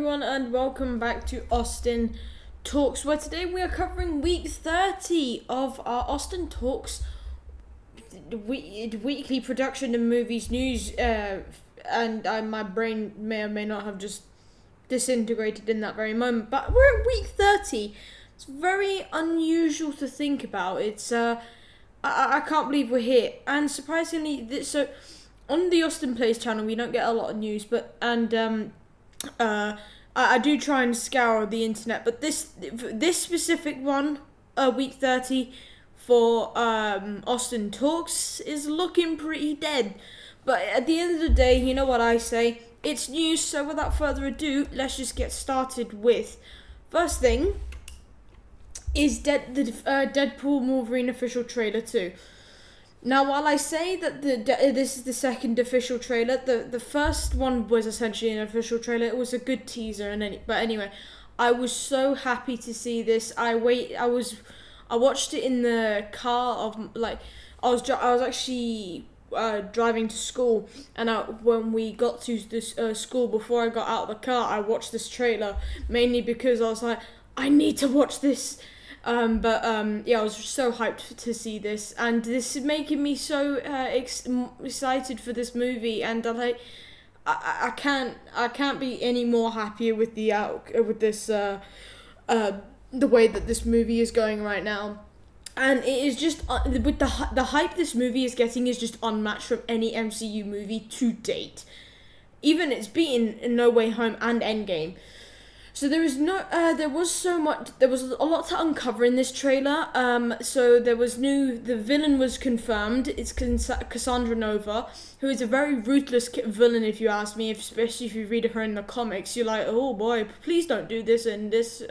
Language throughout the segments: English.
everyone, and welcome back to Austin Talks, where today we are covering week 30 of our Austin Talks weekly production and movies news. My brain may or may not have just disintegrated in that very moment, but we're at week 30. It's very unusual to think about. It's I can't believe we're here, and surprisingly, so on the Austin Plays channel we don't get a lot of news, but I do try and scour the internet, but this specific one, week 30 for Austin Talks, is looking pretty dead. But at the end of the day, you know what I say, it's news, so without further ado, let's just get started with first thing is the Deadpool Wolverine official trailer 2. Now, while I say that this is the second official trailer, the first one was essentially an official trailer. It was a good teaser, but anyway, I was so happy to see this. I watched it in the car I was actually driving to school, and when we got to this school, before I got out of the car, I watched this trailer mainly because I was like, I need to watch this. I was so hyped to see this, and this is making me so excited for this movie, and I can't be any more happier with the way that this movie is going right now. And it is just with the hype this movie is getting is just unmatched from any MCU movie to date. Even it's beaten No Way Home and Endgame. So there was a lot to uncover in this trailer. So the villain was confirmed. It's Cassandra Nova, who is a very ruthless villain, if you ask me. Especially if you read her in the comics, you're like, oh boy, please don't do this and this.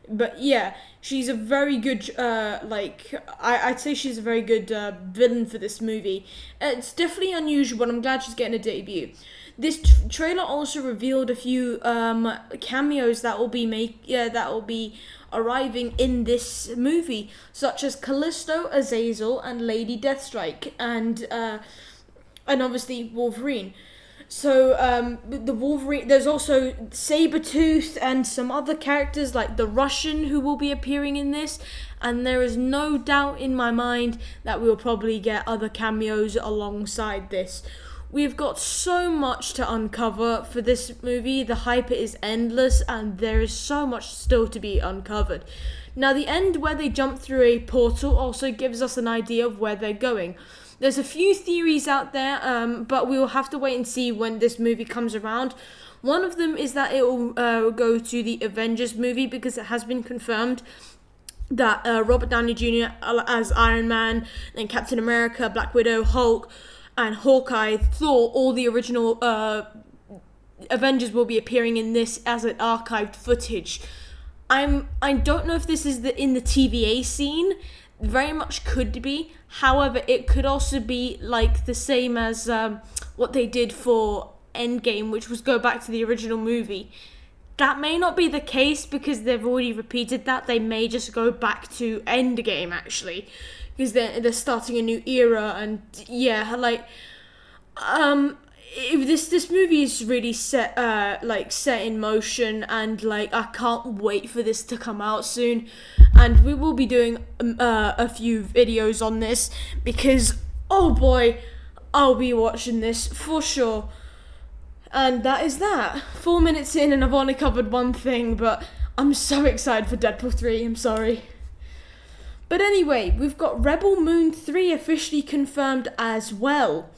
But yeah, she's a very good. I'd say she's a very good villain for this movie. It's definitely unusual, but I'm glad she's getting a debut. This trailer also revealed a few cameos that will be arriving in this movie, such as Callisto, Azazel, and Lady Deathstrike, and obviously Wolverine. So the Wolverine, there's also Sabretooth and some other characters like the Russian who will be appearing in this, and there is no doubt in my mind that we will probably get other cameos alongside this. We've got so much to uncover for this movie. The hype is endless, and there is so much still to be uncovered. Now, the end where they jump through a portal also gives us an idea of where they're going. There's a few theories out there, but we will have to wait and see when this movie comes around. One of them is that it will go to the Avengers movie, because it has been confirmed that Robert Downey Jr. as Iron Man, then Captain America, Black Widow, Hulk, and Hawkeye, Thor, all the original Avengers will be appearing in this as an archived footage. I don't know if this is in the TVA scene. Very much could be. However, it could also be like the same as what they did for Endgame, which was go back to the original movie. That may not be the case because they've already repeated that. They may just go back to Endgame, actually, because they're starting a new era. And yeah, if this movie is really set in motion, and I can't wait for this to come out soon. And we will be doing a few videos on this, because oh boy, I'll be watching this for sure. And that is that. 4 minutes in and I've only covered one thing, but I'm so excited for Deadpool 3, I'm sorry. But anyway, we've got Rebel Moon 3 officially confirmed as well.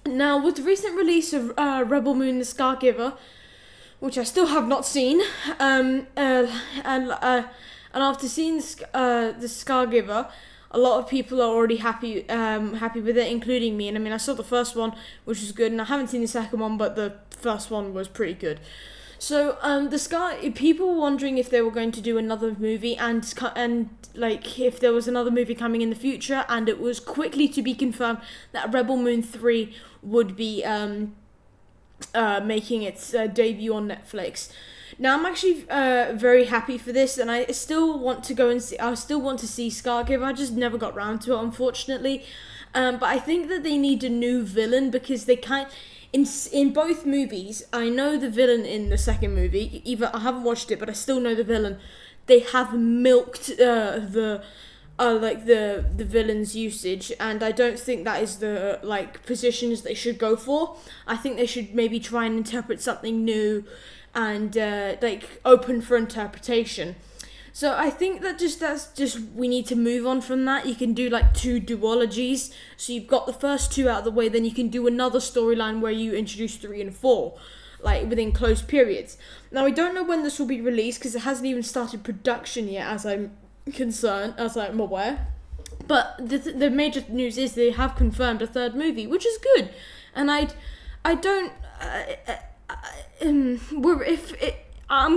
Now, with the recent release of Rebel Moon the Scargiver, which I still have not seen, and after seeing the Scargiver, a lot of people are already happy with it, including me. And I mean, I saw the first one, which was good, and I haven't seen the second one, but the first one was pretty good. So people were wondering if they were going to do another movie, and if there was another movie coming in the future, and it was quickly to be confirmed that Rebel Moon 3 would be making its debut on Netflix. Now, I'm actually very happy for this, and I still want to go and see. I still want to see Scargiver. I just never got round to it, unfortunately. But I think that they need a new villain, because in both movies, I know the villain in the second movie. Either I haven't watched it, but I still know the villain. They have milked the villain's usage, and I don't think that is the positions they should go for. I think they should maybe try and interpret something new, and open for interpretation. So I think that's just we need to move on from that. You can do 2 duologies, so you've got the first 2 out of the way, then you can do another storyline where you introduce 3 and 4, within close periods. Now I don't know when this will be released because it hasn't even started production yet, as I'm aware. But the major news is they have confirmed a 3rd movie, which is good, and I'm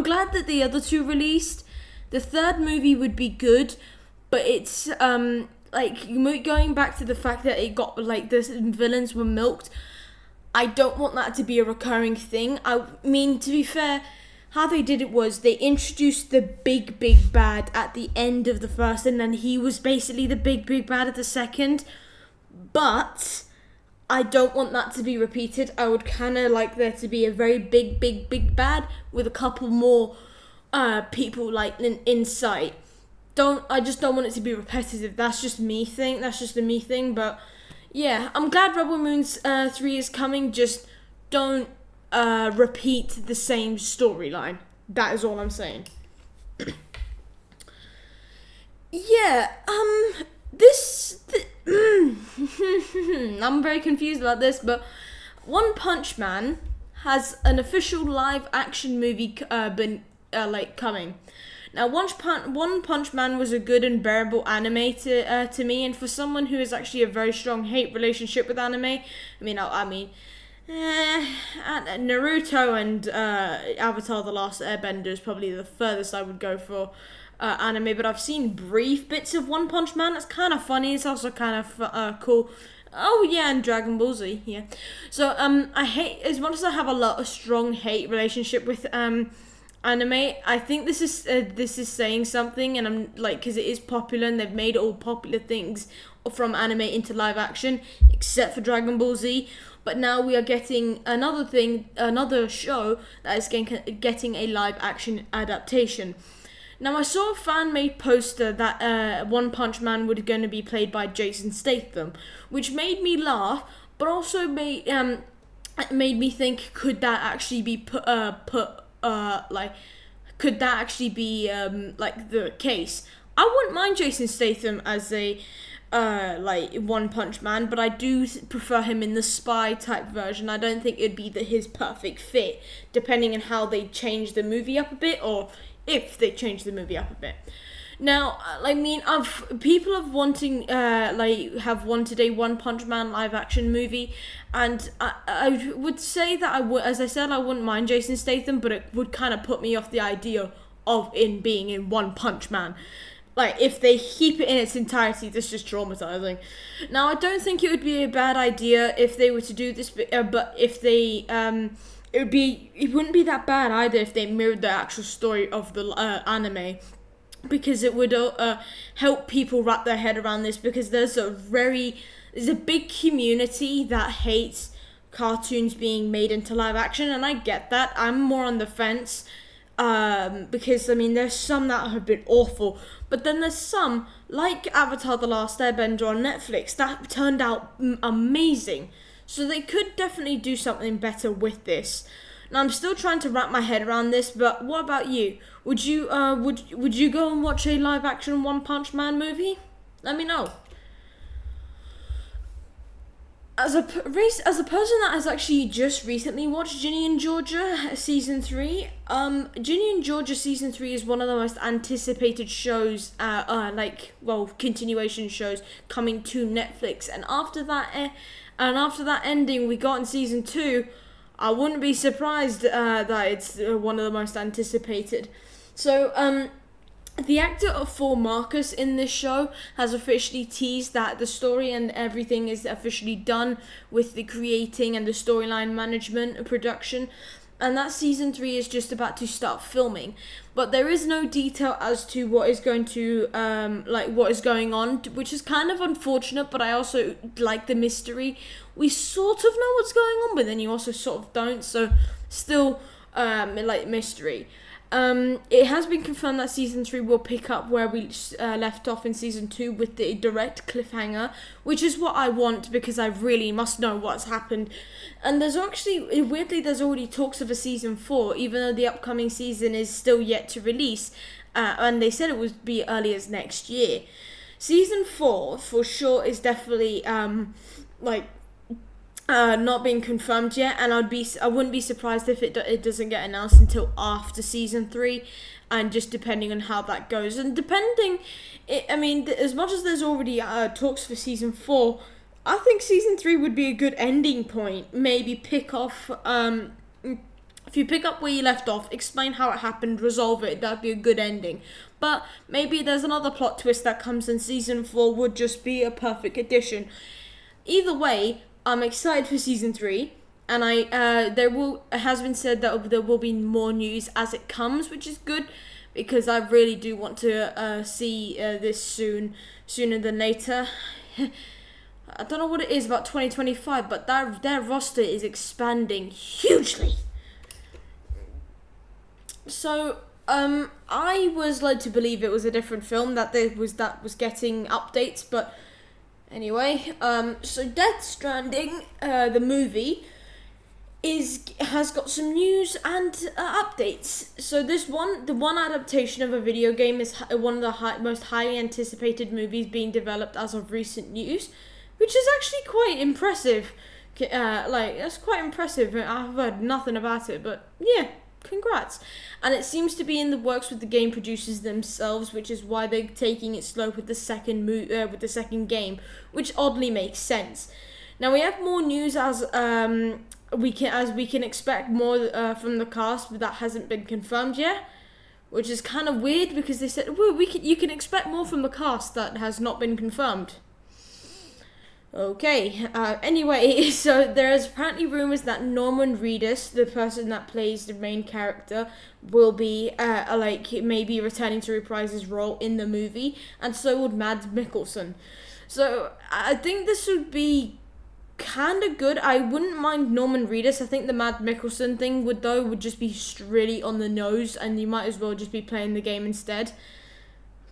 glad that the other 2 released. The 3rd movie would be good, but it's going back to the fact that it got the villains were milked. I don't want that to be a recurring thing. I mean, to be fair, how they did it was they introduced the big bad at the end of the first, and then he was basically the big bad at the second. But I don't want that to be repeated. I would kind of like there to be a very big bad with a couple more people in sight. I just don't want it to be repetitive. That's just a me thing. But yeah, I'm glad Rebel Moon's 3 is coming. Just don't repeat the same storyline. That is all I'm saying. Yeah, I'm very confused about this, but One Punch Man has an official live action movie been coming. Now, One Punch Man was a good and bearable anime to me, and for someone who has actually a very strong hate relationship with anime, Naruto and Avatar: The Last Airbender is probably the furthest I would go for anime, but I've seen brief bits of One Punch Man. It's kind of funny. It's also kind of cool. Oh yeah, and Dragon Ball Z. Yeah. So I hate, as much as I have a strong hate relationship with anime. I think this is saying something, and I'm because it is popular, and they've made all popular things from anime into live action, except for Dragon Ball Z. But now we are getting another show that is getting a live action adaptation. Now, I saw a fan-made poster that One Punch Man was going to be played by Jason Statham, which made me laugh, but also made me think, could that actually be could that actually be the case? I wouldn't mind Jason Statham as a One Punch Man, but I do prefer him in the spy type version. I don't think it'd be his perfect fit, depending on how they change the movie up a bit, or if they change the movie up a bit. Now, people have wanted a One Punch Man live action movie, and I would say that I wouldn't mind Jason Statham, but it would kind of put me off the idea of being in One Punch Man. If they keep it in its entirety, that's just traumatizing. Now, I don't think it would be a bad idea if they were to do this, but if they it wouldn't be that bad either if they mirrored the actual story of the anime, because it would help people wrap their head around this, because there's a big community that hates cartoons being made into live action, and I get that. I'm more on the fence, because there's some that have been awful, but then there's some like Avatar: The Last Airbender on Netflix that turned out amazing. So they could definitely do something better with this. Now, I'm still trying to wrap my head around this, but what about you? Would you would you go and watch a live action One Punch Man movie? Let me know. As a person that has actually just recently watched Ginny and Georgia season 3, Ginny and Georgia season 3 is one of the most anticipated shows, continuation shows coming to Netflix, and after that ending we got in season 2, I wouldn't be surprised that it's one of the most anticipated. So, the actor for Marcus in this show has officially teased that the story and everything is officially done with the creating and the storyline management production. and that season 3 is just about to start filming, but there is no detail as to what is going to what is going on, which is kind of unfortunate. But I also like the mystery. We sort of know what's going on, but then you also sort of don't. So still like mystery. It has been confirmed that season 3 will pick up where we left off in season 2 with the direct cliffhanger, which is what I want because I really must know what's happened. And there's actually, weirdly, there's already talks of a season 4, even though the upcoming season is still yet to release, and they said it would be early as next year. Season 4, for sure, is definitely, not being confirmed yet, and I wouldn't be surprised if it doesn't get announced until after season 3, and just depending on how that goes, and as much as there's already talks for season 4, I think season 3 would be a good ending point. Maybe pick off if you pick up where you left off, explain how it happened, resolve it. That'd be a good ending. But maybe there's another plot twist that comes in season 4 would just be a perfect addition. Either way, I'm excited for season 3, and it has been said that there will be more news as it comes, which is good because I really do want to see this sooner than later. I don't know what it is about 2025, but their roster is expanding hugely. So I was led to believe it was a different film that was getting updates, but. Anyway, so Death Stranding, the movie, has got some news and updates. So the one adaptation of a video game is one of the most highly anticipated movies being developed as of recent news, which is actually quite impressive. That's quite impressive. I've heard nothing about it, but yeah. Congrats. And it seems to be in the works with the game producers themselves, which is why they're taking it slow with the second game, which oddly makes sense. Now we have more news as we can expect more from the cast, but that hasn't been confirmed yet, which is kind of weird because they said you can expect more from the cast that has not been confirmed. Okay, anyway, so there is apparently rumors that Norman Reedus, the person that plays the main character, will be, maybe returning to reprise his role in the movie, and so would Mads Mikkelsen. So, I think this would be kind of good. I wouldn't mind Norman Reedus. I think the Mads Mikkelsen thing would just be really on the nose, and you might as well just be playing the game instead.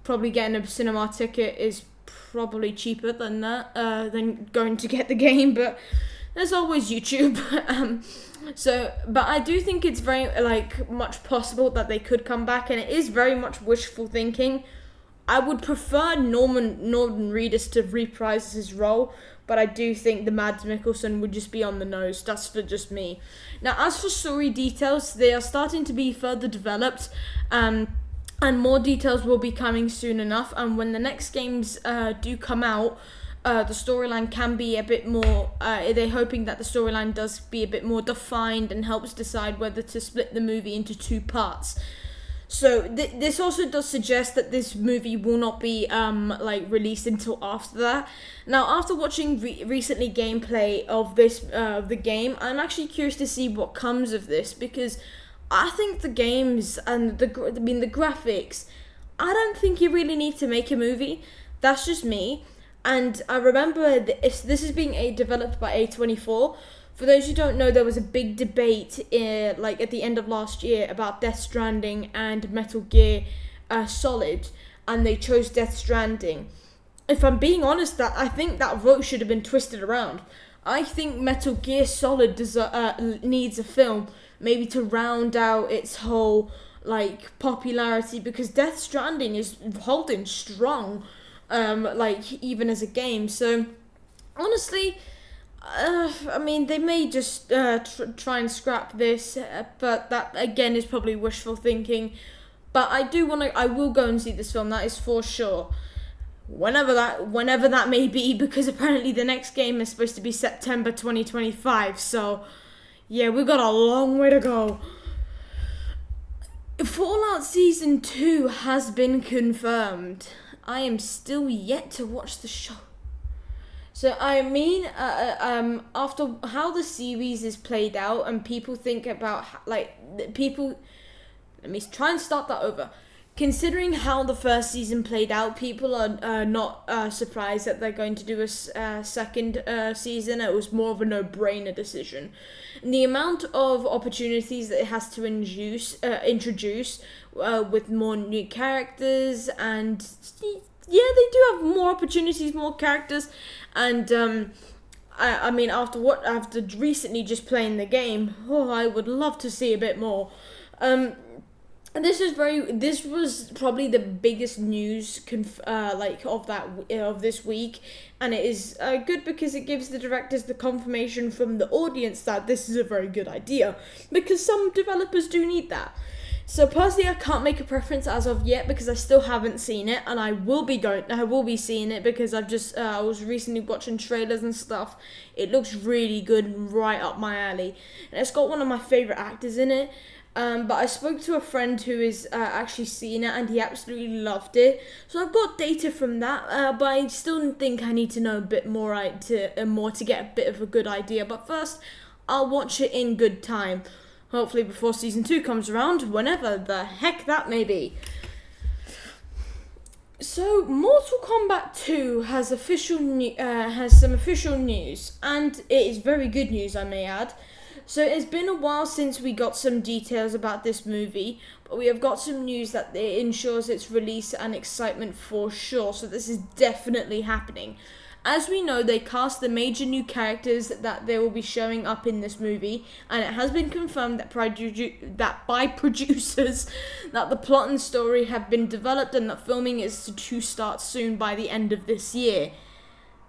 Probably getting a cinema ticket is probably cheaper than that, than going to get the game, but there's always YouTube. But I do think it's very much possible that they could come back, and it is very much wishful thinking. I would prefer Norman Reedus to reprise his role, but I do think the Mads Mikkelsen would just be on the nose. That's for just me. Now, as for story details, they are starting to be further developed, and more details will be coming soon enough. And when the next games do come out, the storyline can be a bit more. They're hoping that the storyline does be a bit more defined and helps decide whether to split the movie into 2 parts. So this also does suggest that this movie will not be released until after that. Now, after watching recently gameplay of the game, I'm actually curious to see what comes of this, because I think the games and the graphics, I don't think you really need to make a movie. That's just me. And I remember this is being developed by A24. For those who don't know, there was a big debate at the end of last year about Death Stranding and Metal Gear Solid, and they chose Death Stranding. If I'm being honest, I think that vote should have been twisted around. I think Metal Gear Solid needs a film, maybe to round out its whole popularity, because Death Stranding is holding strong, even as a game. So honestly, they may just try and scrap this, but that again is probably wishful thinking. But I will go and see this film, that is for sure. Whenever that may be, because apparently the next game is supposed to be September 2025, so yeah, we've got a long way to go. Fallout Season 2 has been confirmed. I am still yet to watch the show. So I mean, after how the series is played out, and people think about people. Let me try and start that over. Considering how the first season played out, people are not surprised that they're going to do a second season. It was more of a no-brainer decision. And the amount of opportunities that it has to introduce with more new characters, and yeah, they do have more opportunities, more characters, and I mean, after recently just playing the game, I would love to see a bit more. And this was probably the biggest news of this week, and it is good because it gives the directors the confirmation from the audience that this is a very good idea, because some developers do need that. So personally, I can't make a preference as of yet because I still haven't seen it, and I will be seeing it because I was recently watching trailers and stuff. It looks really good and right up my alley, and it's got one of my favorite actors in it. But I spoke to a friend who is actually seen it, and he absolutely loved it. So I've got data from that, but I still think I need to know a bit more to get a bit of a good idea. But first, I'll watch it in good time. Hopefully before season 2 comes around, whenever the heck that may be. So Mortal Kombat 2 has some official news, and it is very good news, I may add. So it's been a while since we got some details about this movie, but we have got some news that it ensures its release and excitement for sure, so this is definitely happening. As we know, they cast the major new characters that they will be showing up in this movie, and it has been confirmed that by producers that the plot and story have been developed and that filming is to start soon by the end of this year,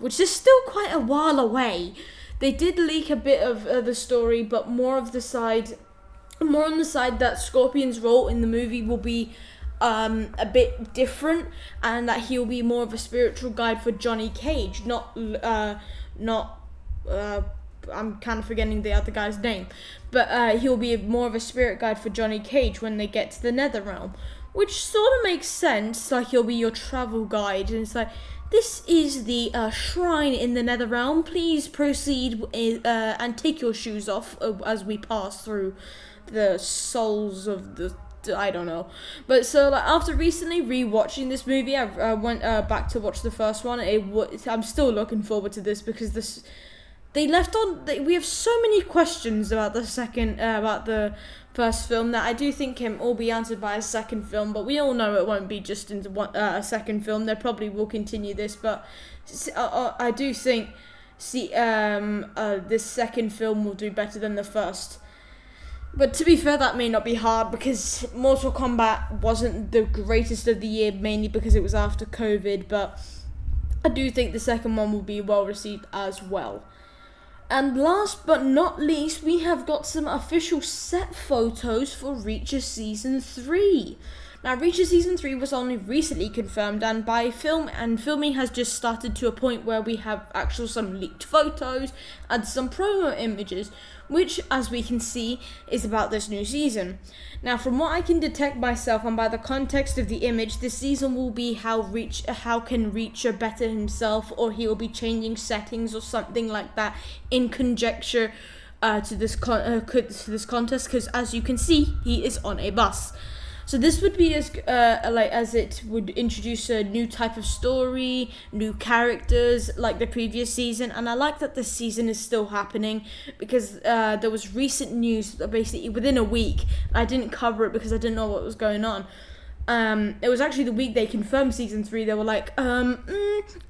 which is still quite a while away. They did leak a bit of the story, but more on the side that Scorpion's role in the movie will be a bit different, and that he'll be more of a spiritual guide for Johnny Cage, I'm kind of forgetting the other guy's name, but he'll be more of a spirit guide for Johnny Cage when they get to the Netherrealm, which sort of makes sense. Like, he'll be your travel guide, and it's like, this is the shrine in the Netherrealm. Please proceed and take your shoes off as we pass through the souls of the... I don't know. But so, after recently rewatching this movie, I went back to watch the first one. I'm still looking forward to this because we have so many questions about the first film that I do think can all be answered by a second film, but we all know it won't be just into a second film. They probably will continue this, but I do think this second film will do better than the first. But to be fair, that may not be hard because Mortal Kombat wasn't the greatest of the year, mainly because it was after COVID, but I do think the second one will be well received as well. And last but not least, we have got some official set photos for Reacher Season 3. Now, Reacher Season 3 was only recently confirmed, and filming has just started to a point where we have some leaked photos and some promo images, which, as we can see, is about this new season. Now, from what I can detect myself and by the context of the image, this season will be how can Reacher better himself, or he will be changing settings or something like that in conjecture to this contest, because as you can see, he is on a bus. So this would be as it would introduce a new type of story, new characters like the previous season, and I like that this season is still happening because there was recent news that basically within a week, I didn't cover it because I didn't know what was going on. It was actually the week they confirmed season 3. They were like, I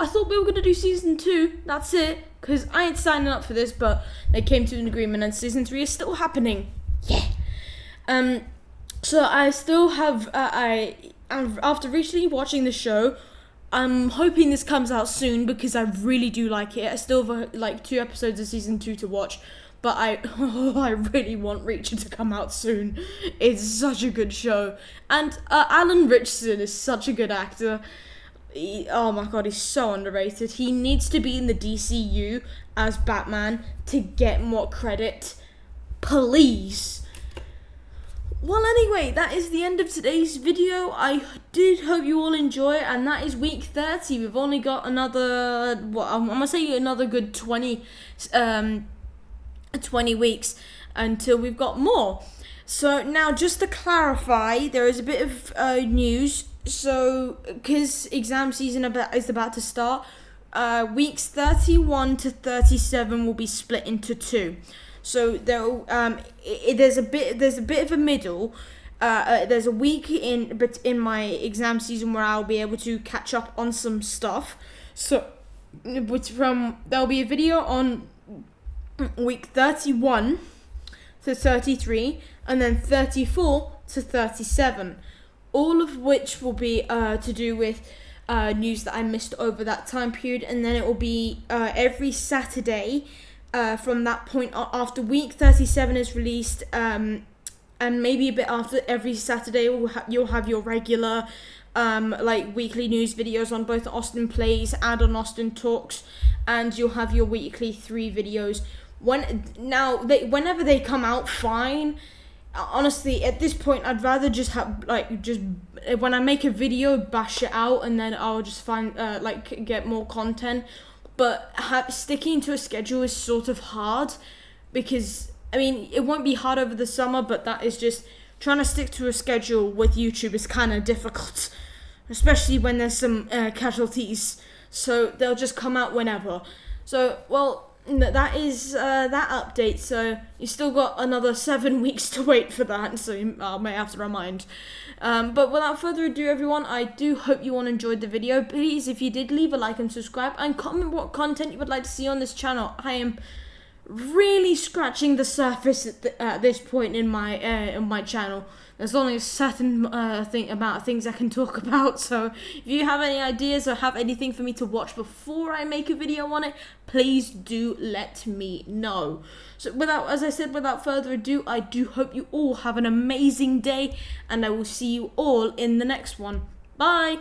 thought we were gonna do season 2. That's it, because I ain't signing up for this, but they came to an agreement, and season 3 is still happening. Yeah. So I still have, after recently watching the show, I'm hoping this comes out soon because I really do like it. I still have 2 episodes of season 2 to watch, but I really want Reacher to come out soon. It's such a good show. And Alan Ritchson is such a good actor. Oh my god, he's so underrated. He needs to be in the DCU as Batman to get more credit. Please. Well, anyway, that is the end of today's video. I did hope you all enjoy it, and that is week 30. We've only got another, I'm gonna say another good 20 weeks until we've got more. So now, just to clarify, there is a bit of news. So, because exam season is about to start, weeks 31 to 37 will be split into two. So there's a bit of a middle. There's a week in my exam season where I'll be able to catch up on some stuff. So there'll be a video on week 31 to 33, and then 34 to 37, all of which will be to do with news that I missed over that time period, and then it will be every Saturday from that point after week 37 is released, and maybe a bit after. Every Saturday you'll have your regular like weekly news videos on both Austin Plays and on AustinTalks, and you'll have your weekly 3 videos. Whenever they come out, fine. Honestly, at this point, I'd rather just have when I make a video, bash it out, and then I'll just find get more content. But sticking to a schedule is sort of hard, because I mean, it won't be hard over the summer, but that is just trying to stick to a schedule with YouTube is kind of difficult, especially when there's some casualties. So they'll just come out whenever. So, well, that is that update. So you still got another 7 weeks to wait for that, so I may have to remind. But without further ado, everyone, I do hope you all enjoyed the video. Please, if you did, leave a like and subscribe, and comment what content you would like to see on this channel. I am really scratching the surface at this point in my channel. There's only a certain amount of things I can talk about, so if you have any ideas or have anything for me to watch before I make a video on it, please do let me know. So without further ado, I do hope you all have an amazing day, and I will see you all in the next one. Bye!